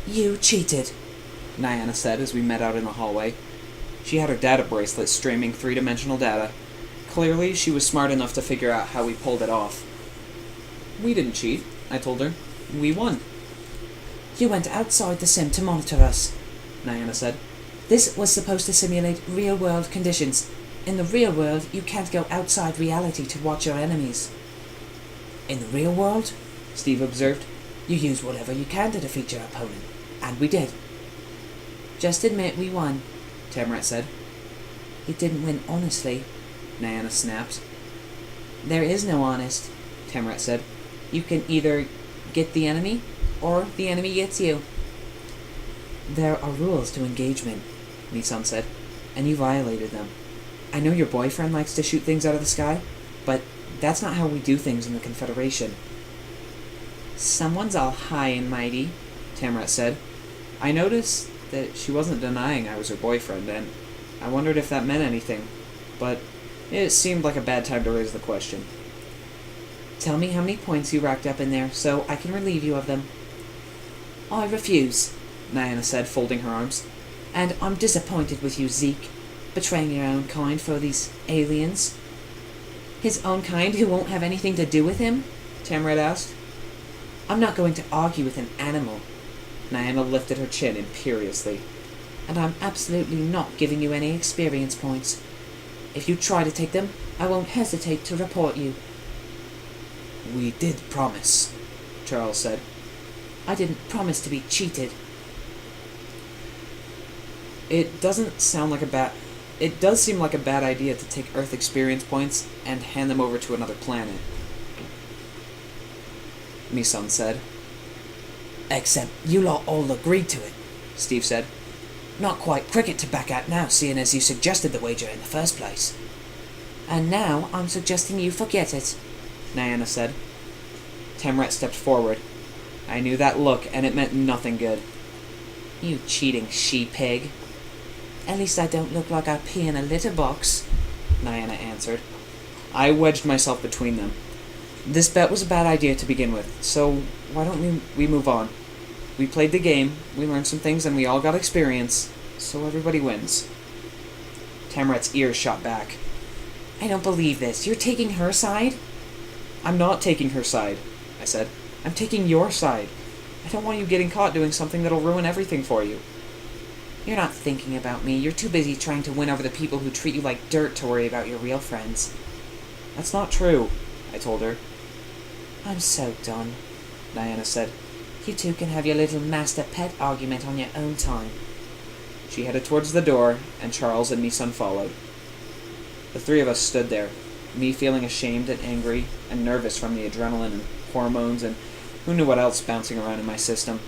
You cheated, Niana said as we met out in the hallway. She had her data bracelet streaming three-dimensional data. Clearly, she was smart enough to figure out how we pulled it off. We didn't cheat, I told her. We won. You went outside the sim to monitor us, Niana said. This was supposed to simulate real-world conditions. In the real world, you can't go outside reality to watch your enemies. In the real world, Steve observed, you use whatever you can to defeat your opponent. And we did. Just admit we won, Tamrat said. You didn't win honestly, Niana snapped. There is no honest, Tamrat said. You can either get the enemy, or the enemy gets you. There are rules to engagement, Nissan said, and you violated them. I know your boyfriend likes to shoot things out of the sky, but that's not how we do things in the Confederation. Someone's all high and mighty, Tamrat said. I noticed that she wasn't denying I was her boyfriend, and I wondered if that meant anything, but it seemed like a bad time to raise the question. Tell me how many points you racked up in there, so I can relieve you of them. I refuse, Niana said, folding her arms. And I'm disappointed with you, Zeke, betraying your own kind for these aliens. His own kind who won't have anything to do with him? Tamrat asked. I'm not going to argue with an animal. Niana lifted her chin imperiously. And I'm absolutely not giving you any experience points. If you try to take them, I won't hesitate to report you. We did promise, Charles said. I didn't promise to be cheated. It does seem like a bad idea to take Earth experience points and hand them over to another planet, Misan said. Except you lot all agreed to it, Steve said. Not quite cricket to back out now, seeing as you suggested the wager in the first place. And now I'm suggesting you forget it, Niana said. Tamrat stepped forward. I knew that look, and it meant nothing good. You cheating she-pig. At least I don't look like I pee in a litter box, Niana answered. I wedged myself between them. This bet was a bad idea to begin with, so why don't we move on? We played the game, we learned some things, and we all got experience, so everybody wins. Tamrat's ears shot back. I don't believe this. You're taking her side? I'm not taking her side, I said. I'm taking your side. I don't want you getting caught doing something that'll ruin everything for you. You're not thinking about me. You're too busy trying to win over the people who treat you like dirt to worry about your real friends. That's not true, I told her. I'm so done, Diana said. You two can have your little master-pet argument on your own time. She headed towards the door, and Charles and Misun followed. The three of us stood there, me feeling ashamed and angry and nervous from the adrenaline and hormones and who knew what else bouncing around in my system.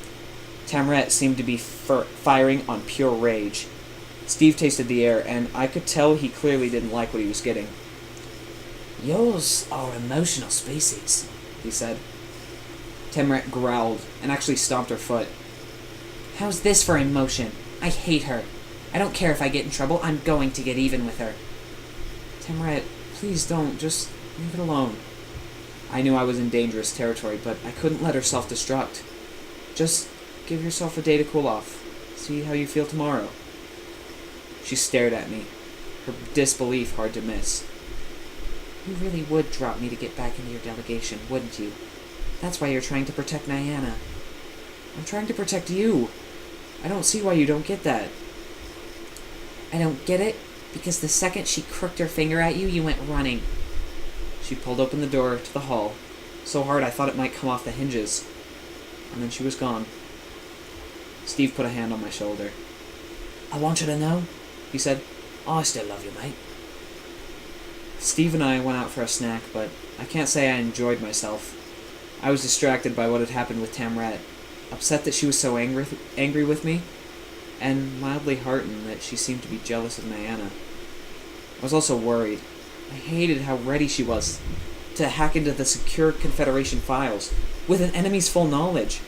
Tamrat seemed to be firing on pure rage. Steve tasted the air, and I could tell he clearly didn't like what he was getting. Yours are emotional species, he said. Tamrat growled and actually stomped her foot. How's this for emotion? I hate her. I don't care if I get in trouble, I'm going to get even with her. Tamrat, please don't. Just leave it alone. I knew I was in dangerous territory, but I couldn't let her self-destruct. Just give yourself a day to cool off. See how you feel tomorrow. She stared at me, her disbelief hard to miss. You really would drop me to get back into your delegation, wouldn't you? That's why you're trying to protect Niana. I'm trying to protect you. I don't see why you don't get that. I don't get it because the second she crooked her finger at you, you went running. She pulled open the door to the hall, so hard I thought it might come off the hinges. And then she was gone. Steve put a hand on my shoulder. I want you to know, he said, I still love you, mate. Steve and I went out for a snack, but I can't say I enjoyed myself. I was distracted by what had happened with Tamrat, upset that she was so angry with me, and mildly heartened that she seemed to be jealous of Niana. I was also worried. I hated how ready she was to hack into the secure Confederation files, with an enemy's full knowledge.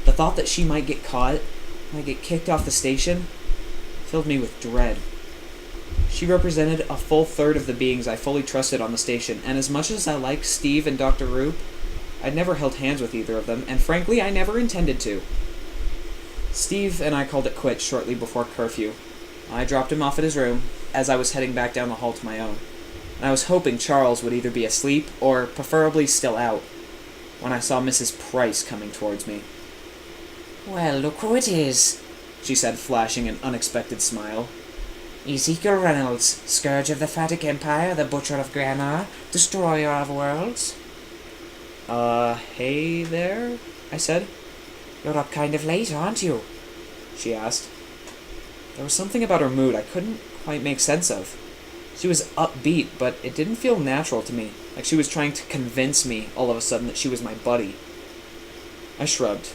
The thought that she might get caught, might get kicked off the station, filled me with dread. She represented a full third of the beings I fully trusted on the station, and as much as I liked Steve and Dr. Roop, I'd never held hands with either of them, and frankly, I never intended to. Steve and I called it quits shortly before curfew. I dropped him off at his room as I was heading back down the hall to my own, and I was hoping Charles would either be asleep or preferably still out when I saw Mrs. Price coming towards me. "Well, look who it is," she said, flashing an unexpected smile. "Ezekiel Reynolds, scourge of the Phatic Empire, the butcher of Granar, destroyer of worlds." Hey there?" I said. "You're up kind of late, aren't you?" she asked. There was something about her mood I couldn't quite make sense of. She was upbeat, but it didn't feel natural to me, like she was trying to convince me all of a sudden that she was my buddy. I shrugged.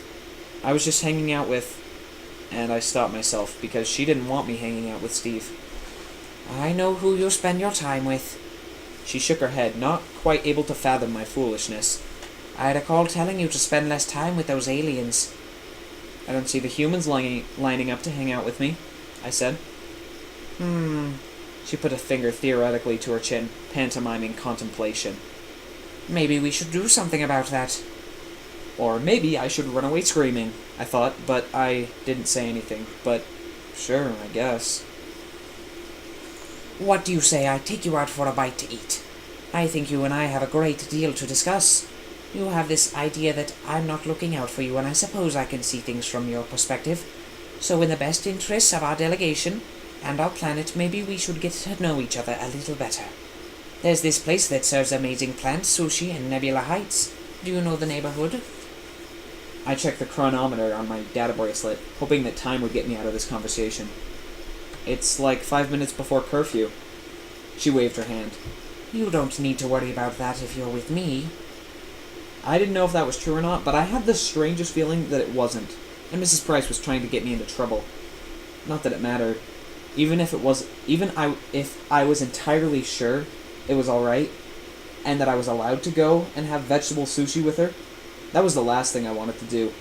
I was just hanging out with... And I stopped myself, because she didn't want me hanging out with Steve. "I know who you spend your time with." She shook her head, not quite able to fathom my foolishness. "I recall telling you to spend less time with those aliens." "I don't see the humans lining up to hang out with me," I said. She put a finger theoretically to her chin, pantomiming contemplation. "Maybe we should do something about that." Or maybe I should run away screaming, I thought, but I didn't say anything. But sure, I guess. "What do you say I take you out for a bite to eat? I think you and I have a great deal to discuss. You have this idea that I'm not looking out for you, and I suppose I can see things from your perspective. So in the best interests of our delegation and our planet, maybe we should get to know each other a little better. There's this place that serves amazing plant sushi in Nebula Heights. Do you know the neighborhood?" I checked the chronometer on my data bracelet, hoping that time would get me out of this conversation. "It's like 5 minutes before curfew." She waved her hand. "You don't need to worry about that if you're with me." I didn't know if that was true or not, but I had the strangest feeling that it wasn't, and Mrs. Price was trying to get me into trouble. Not that it mattered. If I was entirely sure it was alright, and that I was allowed to go and have vegetable sushi with her, that was the last thing I wanted to do.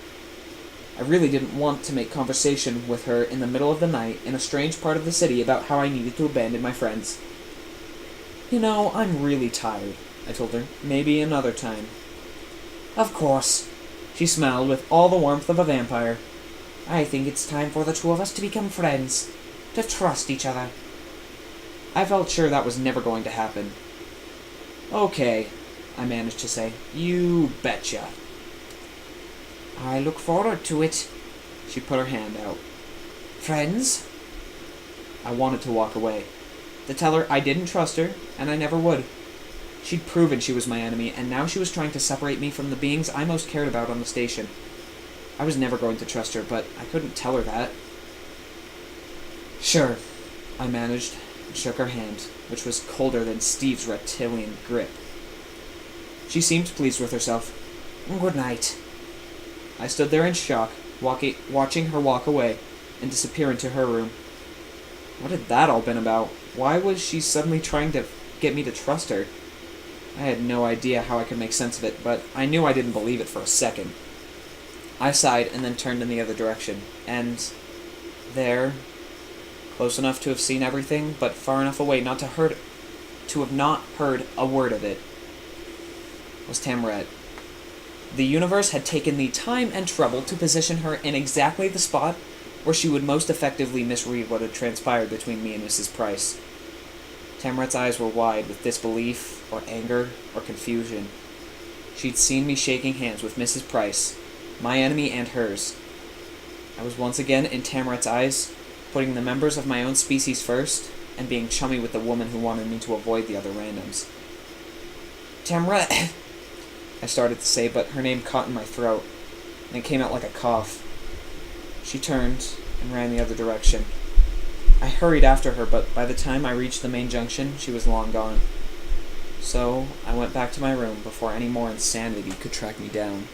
I really didn't want to make conversation with her in the middle of the night in a strange part of the city about how I needed to abandon my friends. "You know, I'm really tired," I told her. "Maybe another time." "Of course." She smiled with all the warmth of a vampire. "I think it's time for the two of us to become friends. To trust each other." I felt sure that was never going to happen. "Okay," I managed to say. "You betcha." "I look forward to it." She put her hand out. "Friends?" I wanted to walk away. To tell her I didn't trust her, and I never would. She'd proven she was my enemy, and now she was trying to separate me from the beings I most cared about on the station. I was never going to trust her, but I couldn't tell her that. "Sure," I managed, and shook her hand, which was colder than Steve's reptilian grip. She seemed pleased with herself. "Good night." I stood there in shock, watching her walk away and disappear into her room. What had that all been about? Why was she suddenly trying to get me to trust her? I had no idea how I could make sense of it, but I knew I didn't believe it for a second. I sighed and then turned in the other direction, and there, close enough to have seen everything, but far enough away not to have not heard a word of it, was Tamret. The universe had taken the time and trouble to position her in exactly the spot where she would most effectively misread what had transpired between me and Mrs. Price. Tamret's eyes were wide with disbelief, or anger, or confusion. She'd seen me shaking hands with Mrs. Price, my enemy and hers. I was once again in Tamret's eyes, putting the members of my own species first, and being chummy with the woman who wanted me to avoid the other randoms. "Tamret," I started to say, but her name caught in my throat, and it came out like a cough. She turned and ran the other direction. I hurried after her, but by the time I reached the main junction, she was long gone. So I went back to my room before any more insanity could track me down.